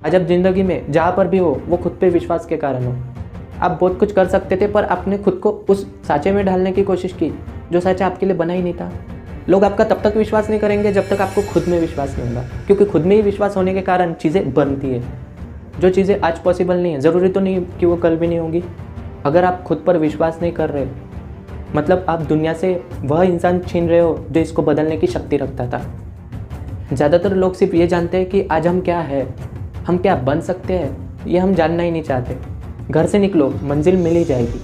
आज आप ज़िंदगी में जहाँ पर भी हो वो खुद पे विश्वास के कारण हो। आप बहुत कुछ कर सकते थे पर आपने खुद को उस सांचे में ढालने की कोशिश की जो सांचा आपके लिए बना ही नहीं था। लोग आपका तब तक विश्वास नहीं करेंगे जब तक आपको खुद में विश्वास नहीं होगा, क्योंकि खुद में ही विश्वास होने के कारण चीज़ें बनती है। जो चीज़ें आज पॉसिबल नहीं है ज़रूरी तो नहीं कि वो कल भी नहीं होंगी। अगर आप खुद पर विश्वास नहीं कर रहे मतलब आप दुनिया से वह इंसान छीन रहे हो जो इसको बदलने की शक्ति रखता था। ज़्यादातर लोग सिर्फ ये जानते हैं कि आज हम क्या है, हम क्या बन सकते हैं, ये हम जानना ही नहीं चाहते। घर से निकलो मंजिल मिल ही जाएगी,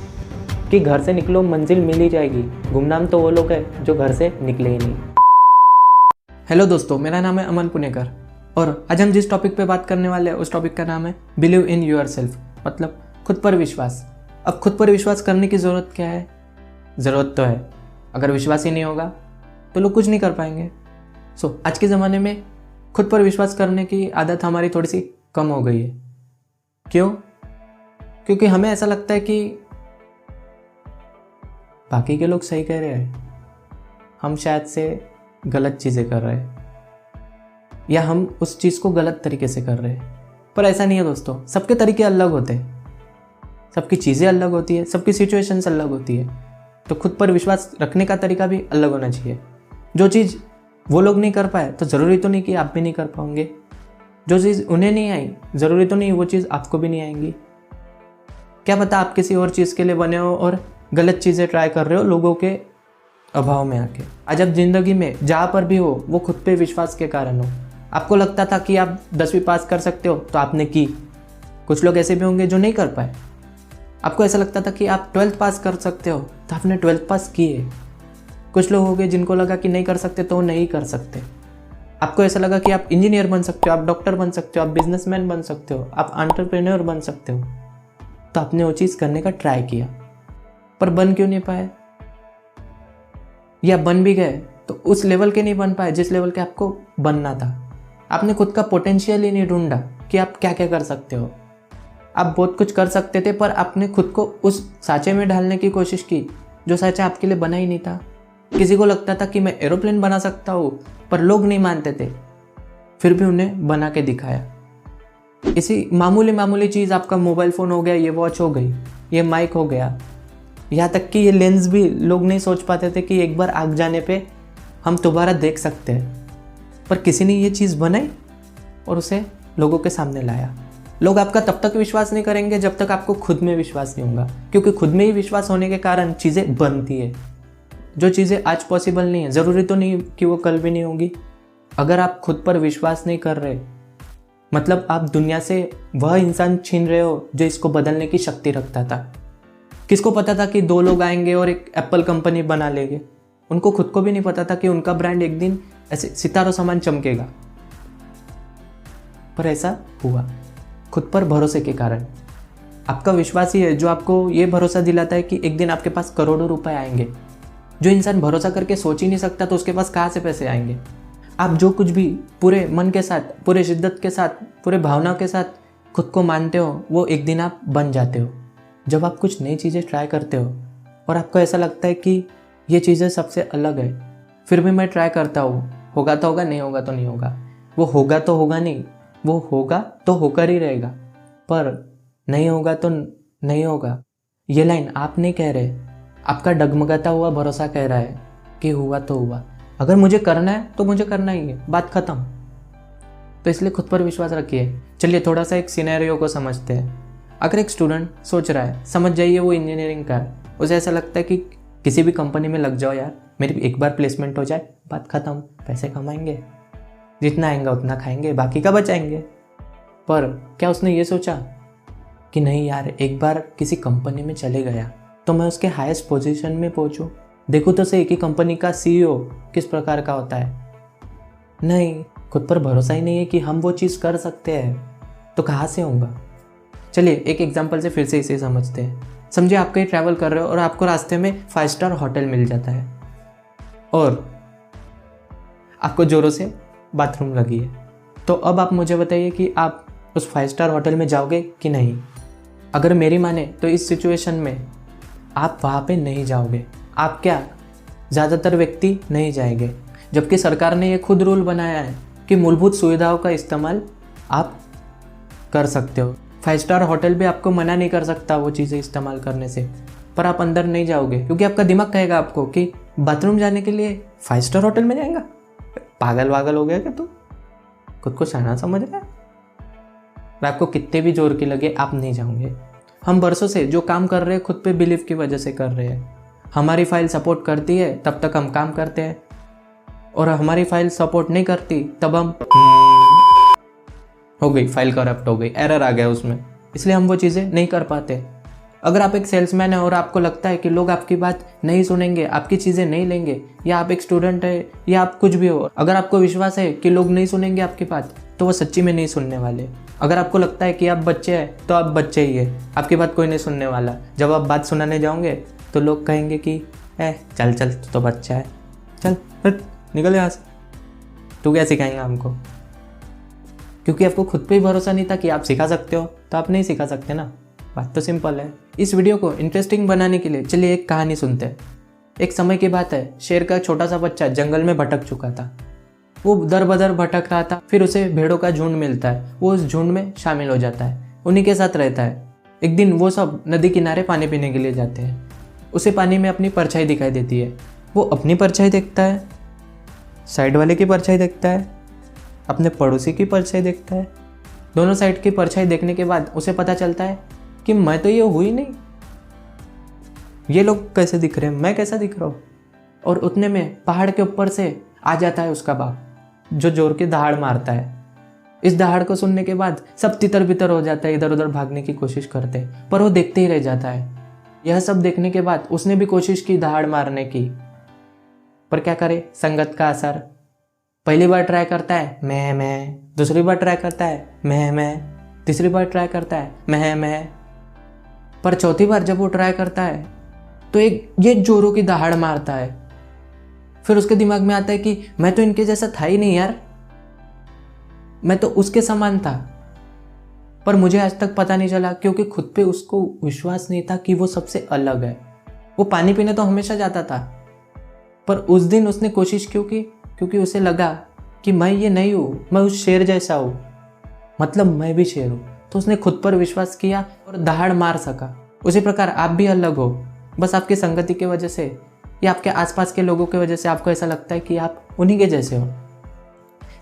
कि घर से निकलो मंजिल मिल ही जाएगी। गुमनाम तो वो लोग हैं जो घर से निकले ही नहीं। हेलो दोस्तों, मेरा नाम है अमन पुणेकर और आज हम जिस टॉपिक पे बात करने वाले हैं उस टॉपिक का नाम है बिलीव इन यूर सेल्फ, मतलब खुद पर विश्वास। अब खुद पर विश्वास करने की ज़रूरत क्या है? ज़रूरत तो है, अगर विश्वास ही नहीं होगा तो लोग कुछ नहीं कर पाएंगे। आज के ज़माने में खुद पर विश्वास करने की आदत हमारी थोड़ी सी कम हो गई है। क्यों? क्योंकि हमें ऐसा लगता है कि बाकी के लोग सही कह रहे हैं, हम शायद से गलत चीज़ें कर रहे हैं या हम उस चीज़ को गलत तरीके से कर रहे हैं। पर ऐसा नहीं है दोस्तों, सबके तरीके अलग होते हैं, सबकी चीज़ें अलग होती है, सबकी सिचुएशंस अलग होती है। तो खुद पर विश्वास रखने का तरीका भी अलग होना चाहिए। जो चीज़ वो लोग नहीं कर पाए तो ज़रूरी तो नहीं कि आप भी नहीं कर पाओगे। जो चीज़ उन्हें नहीं आई ज़रूरी तो नहीं वो चीज़ आपको भी नहीं आएंगी। क्या पता आप किसी और चीज़ के लिए बने हो और गलत चीज़ें ट्राई कर रहे हो लोगों के अभाव में आके। आज आप ज़िंदगी में जहाँ पर भी हो वो खुद पे विश्वास के कारण हो। आपको लगता था कि आप 10वीं पास कर सकते हो तो आपने की। कुछ लोग ऐसे भी होंगे जो नहीं कर पाए। आपको ऐसा लगता था कि आप 12th पास कर सकते हो तो आपने 12th पास की है। कुछ लोग होंगे जिनको लगा कि नहीं कर सकते तो वो नहीं कर सकते। आपको ऐसा लगा कि आप इंजीनियर बन सकते हो, आप डॉक्टर बन सकते हो, आप बिजनेसमैन बन सकते हो, आप एंटरप्रेन्योर बन सकते हो, तो आपने वो चीज़ करने का ट्राई किया पर बन क्यों नहीं पाए? या बन भी गए तो उस लेवल के नहीं बन पाए जिस लेवल के आपको बनना था। आपने खुद का पोटेंशियल ही नहीं ढूंढा कि आप क्या क्या कर सकते हो। आप बहुत कुछ कर सकते थे पर आपने खुद को उस सांचे में ढालने की कोशिश की जो सांचा आपके लिए बना ही नहीं था। किसी को लगता था कि मैं एरोप्लेन बना सकता हूँ पर लोग नहीं मानते थे, फिर भी उन्हें बना के दिखाया। इसी मामूली चीज़ आपका मोबाइल फ़ोन हो गया, ये वॉच हो गई, ये माइक हो गया, यहाँ तक कि ये लेंस भी लोग नहीं सोच पाते थे कि एक बार आग जाने पे हम दोबारा देख सकते हैं। पर किसी ने ये चीज़ बनाई और उसे लोगों के सामने लाया। लोग आपका तब तक विश्वास नहीं करेंगे जब तक आपको खुद में विश्वास नहीं होगा, क्योंकि खुद में ही विश्वास होने के कारण चीज़ें बनती है। जो चीज़ें आज पॉसिबल नहीं है ज़रूरी तो नहीं कि वो कल भी नहीं होंगी। अगर आप खुद पर विश्वास नहीं कर रहे मतलब आप दुनिया से वह इंसान छीन रहे हो जो इसको बदलने की शक्ति रखता था। किसको पता था कि 2 लोग आएंगे और एक एप्पल कंपनी बना लेंगे? उनको खुद को भी नहीं पता था कि उनका ब्रांड एक दिन ऐसे सितारों समान चमकेगा। पर ऐसा हुआ खुद पर भरोसे के कारण। आपका विश्वास ही है जो आपको ये भरोसा दिलाता है कि एक दिन आपके पास करोड़ों रुपए आएंगे। जो इंसान भरोसा करके सोच ही नहीं सकता तो उसके पास कहाँ से पैसे आएंगे? आप जो कुछ भी पूरे मन के साथ, पूरे शिद्दत के साथ, पूरे भावनाओं के साथ खुद को मानते हो वो एक दिन आप बन जाते हो। जब आप कुछ नई चीज़ें ट्राई करते हो और आपको ऐसा लगता है कि ये चीज़ें सबसे अलग है, फिर भी मैं ट्राई करता हूँ, होगा तो होगा, नहीं होगा तो नहीं होगा। वो होगा तो होगा नहीं, वो होगा तो होकर ही रहेगा, पर नहीं होगा तो नहीं होगा। ये लाइन आप नहीं कह रहे, आपका डगमगाता हुआ भरोसा कह रहा है कि हुआ तो हुआ। अगर मुझे करना है तो मुझे करना ही है, बात खत्म। तो इसलिए खुद पर विश्वास रखिए। चलिए थोड़ा सा एक सिनेरियो को समझते हैं। अगर एक स्टूडेंट सोच रहा है, समझ जाइए वो इंजीनियरिंग का है, उसे ऐसा लगता है कि किसी भी कंपनी में लग जाओ यार, मेरी एक बार प्लेसमेंट हो जाए, बात खत्म, पैसे कमाएंगे, जितना आएंगे उतना खाएंगे, बाकी का बचाएंगे। पर क्या उसने ये सोचा कि नहीं यार, एक बार किसी कंपनी में चले गया तो मैं उसके हाईएस्ट पोजीशन में पहुंचूं, देखो तो सही कि कंपनी का सीईओ किस प्रकार का होता है। नहीं, खुद पर भरोसा ही नहीं है कि हम वो चीज़ कर सकते हैं तो कहाँ से होगा? चलिए एक एग्जांपल से फिर से इसे समझते हैं। समझिए आप कहीं ट्रैवल कर रहे हो और आपको रास्ते में 5 स्टार होटल मिल जाता है और आपको ज़ोरों से बाथरूम लगी है। तो अब आप मुझे बताइए कि आप उस 5 स्टार होटल में जाओगे कि नहीं? अगर मेरी माने तो इस सिचुएशन में आप वहाँ पे नहीं जाओगे। आप क्या, ज़्यादातर व्यक्ति नहीं जाएंगे, जबकि सरकार ने ये खुद रूल बनाया है कि मूलभूत सुविधाओं का इस्तेमाल आप कर सकते हो। 5 स्टार होटल भी आपको मना नहीं कर सकता वो चीज़ें इस्तेमाल करने से, पर आप अंदर नहीं जाओगे क्योंकि आपका दिमाग कहेगा आपको कि बाथरूम जाने के लिए 5 स्टार होटल में जाएगा, पागल वागल हो गया क्या तू, खुद को शाना समझ रहा है। आपको कितने भी जोर की लगे आप नहीं जाओगे। हम बरसों से जो काम कर रहे हैं खुद पे बिलीव की वजह से कर रहे हैं। हमारी फाइल सपोर्ट करती है तब तक हम काम करते हैं, और हमारी फाइल सपोर्ट नहीं करती तब हम हो गई फाइल करप्ट हो गई, एरर आ गया उसमें, इसलिए हम वो चीज़ें नहीं कर पाते। अगर आप एक सेल्समैन है और आपको लगता है कि लोग आपकी बात नहीं सुनेंगे, आपकी चीज़ें नहीं लेंगे, या आप एक स्टूडेंट है या आप कुछ भी हो, अगर आपको विश्वास है कि लोग नहीं सुनेंगे आपकी बात, तो वो सच्ची में नहीं सुनने वाले। अगर आपको लगता है कि आप बच्चे हैं तो आप बच्चे ही है, आपकी बात कोई नहीं सुनने वाला। जब आप बात सुनाने जाओगे तो लोग कहेंगे कि चल चल तू तो बच्चा है, चल हट निकल यहाँ से, तू क्या सिखाएंगा हमको। क्योंकि आपको खुद पे ही भरोसा नहीं था कि आप सिखा सकते हो, तो आप नहीं सिखा सकते ना। बात तो सिंपल है। इस वीडियो को इंटरेस्टिंग बनाने के लिए चलिए एक कहानी सुनते हैं। एक समय की बात है, शेर का छोटा सा बच्चा जंगल में भटक चुका था। वो दर बदर भटक रहा था, फिर उसे भेड़ों का झुंड मिलता है, वो उस झुंड में शामिल हो जाता है, उन्हीं के साथ रहता है। एक दिन वो सब नदी किनारे पानी पीने के लिए जाते हैं। उसे पानी में अपनी परछाई दिखाई देती है। वो अपनी परछाई देखता है, साइड वाले की परछाई देखता है, अपने पड़ोसी की परछाई देखता है। दोनों साइड की परछाई देखने के बाद उसे पता चलता है कि मैं तो ये हुई नहीं, ये लोग कैसे दिख रहे हैं, मैं कैसा दिख रहा हूँ। और उतने में पहाड़ के ऊपर से आ जाता है उसका बाप, जो जोर की दहाड़ मारता है। इस दहाड़ को सुनने के बाद सब तितर बितर हो जाता है, इधर उधर भागने की कोशिश करते हैं, पर वो देखते ही रह जाता है। यह सब देखने के बाद उसने भी कोशिश की दहाड़ मारने की, पर क्या करे, संगत का असर। पहली बार ट्राई करता है मैं, दूसरी बार ट्राई करता है मैं, तीसरी बार ट्राई करता है मैं, पर चौथी बार जब वो ट्राई करता है तो ये जोरों की दहाड़ मारता है। फिर उसके दिमाग में आता है कि मैं तो इनके जैसा था ही नहीं यार, मैं तो उसके समान था, पर मुझे आज तक पता नहीं चला क्योंकि खुद पे उसको विश्वास नहीं था कि वो सबसे अलग है। वो पानी पीने तो हमेशा जाता था, पर उस दिन उसने कोशिश क्यों की, क्योंकि उसे लगा कि मैं ये नहीं हूँ, मैं उस शेर जैसा हूँ, मतलब मैं भी शेर हूँ। तो उसने खुद पर विश्वास किया और दहाड़ मार सका। उसी प्रकार आप भी अलग हो, बस आपकी संगति की वजह से या आपके आसपास के लोगों की वजह से आपको ऐसा लगता है कि आप उन्हीं के जैसे हो।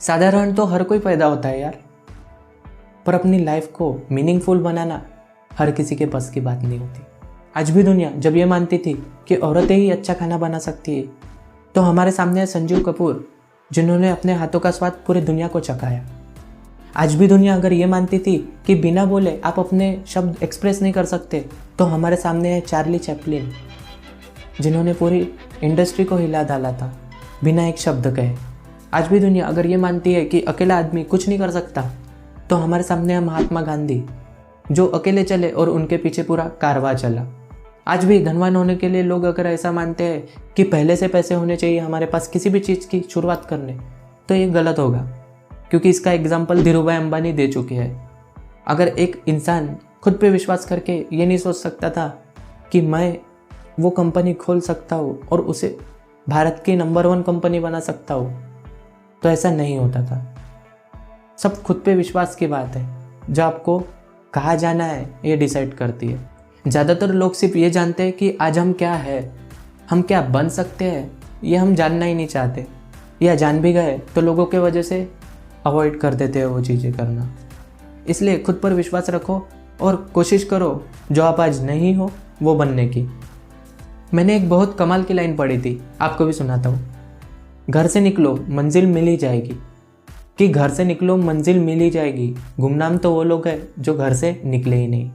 साधारण तो हर कोई पैदा होता है यार, पर अपनी लाइफ को मीनिंगफुल बनाना हर किसी के बस की बात नहीं होती। आज भी दुनिया जब ये मानती थी कि औरतें ही अच्छा खाना बना सकती है, तो हमारे सामने है संजीव कपूर, जिन्होंने अपने हाथों का स्वाद पूरी दुनिया को चखाया। आज भी दुनिया अगर ये मानती थी कि बिना बोले आप अपने शब्द एक्सप्रेस नहीं कर सकते, तो हमारे सामने है चार्ली चैपलिन, जिन्होंने पूरी इंडस्ट्री को हिला डाला था बिना एक शब्द कहे। आज भी दुनिया अगर ये मानती है कि अकेला आदमी कुछ नहीं कर सकता, तो हमारे सामने है महात्मा गांधी, जो अकेले चले और उनके पीछे पूरा कारवां चला। आज भी धनवान होने के लिए लोग अगर ऐसा मानते हैं कि पहले से पैसे होने चाहिए हमारे पास किसी भी चीज़ की शुरुआत करने, तो ये गलत होगा, क्योंकि इसका एग्जाम्पल धीरूभाई अंबानी दे चुके हैं। अगर एक इंसान खुद पे विश्वास करके ये नहीं सोच सकता था कि मैं वो कंपनी खोल सकता हूँ और उसे भारत की नंबर 1 कंपनी बना सकता हूँ, तो ऐसा नहीं होता था। सब खुद पे विश्वास की बात है, जो आपको कहाँ जाना है ये डिसाइड करती है। ज़्यादातर लोग सिर्फ ये जानते हैं कि आज हम क्या है, हम क्या बन सकते हैं, ये हम जानना ही नहीं चाहते, या जान भी गए तो लोगों के वजह से अवॉइड कर देते हैं वो चीज़ें करना। इसलिए खुद पर विश्वास रखो और कोशिश करो जो आप आज नहीं हो वो बनने की। मैंने एक बहुत कमाल की लाइन पढ़ी थी, आपको भी सुनाता हूँ। घर से निकलो मंजिल मिल ही जाएगी, कि घर से निकलो मंजिल मिल ही जाएगी, गुमनाम तो वो लोग हैं जो घर से निकले ही नहीं।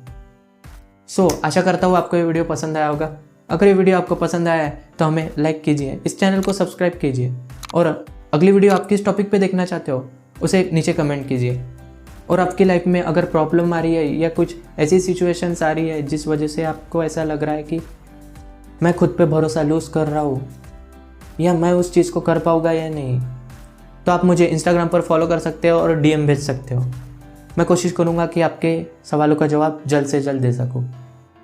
आशा करता हूँ आपको ये वीडियो पसंद आया होगा। अगर ये वीडियो आपको पसंद आया है तो हमें लाइक कीजिए, इस चैनल को सब्सक्राइब कीजिए, और अगली वीडियो आप किस टॉपिक पे देखना चाहते हो उसे नीचे कमेंट कीजिए। और आपकी लाइफ में अगर प्रॉब्लम आ रही है या कुछ ऐसी सिचुएशंस आ रही है जिस वजह से आपको ऐसा लग रहा है कि मैं खुद पे भरोसा लूज़ कर रहा हूँ या मैं उस चीज़ को कर पाऊँगा या नहीं, तो आप मुझे इंस्टाग्राम पर फॉलो कर सकते हो और DM भेज सकते हो। मैं कोशिश करूँगा कि आपके सवालों का जवाब जल्द से जल्द दे सकूँ।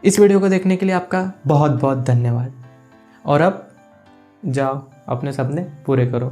इस वीडियो को देखने के लिए आपका बहुत बहुत धन्यवाद, और अब जाओ अपने सपने पूरे करो।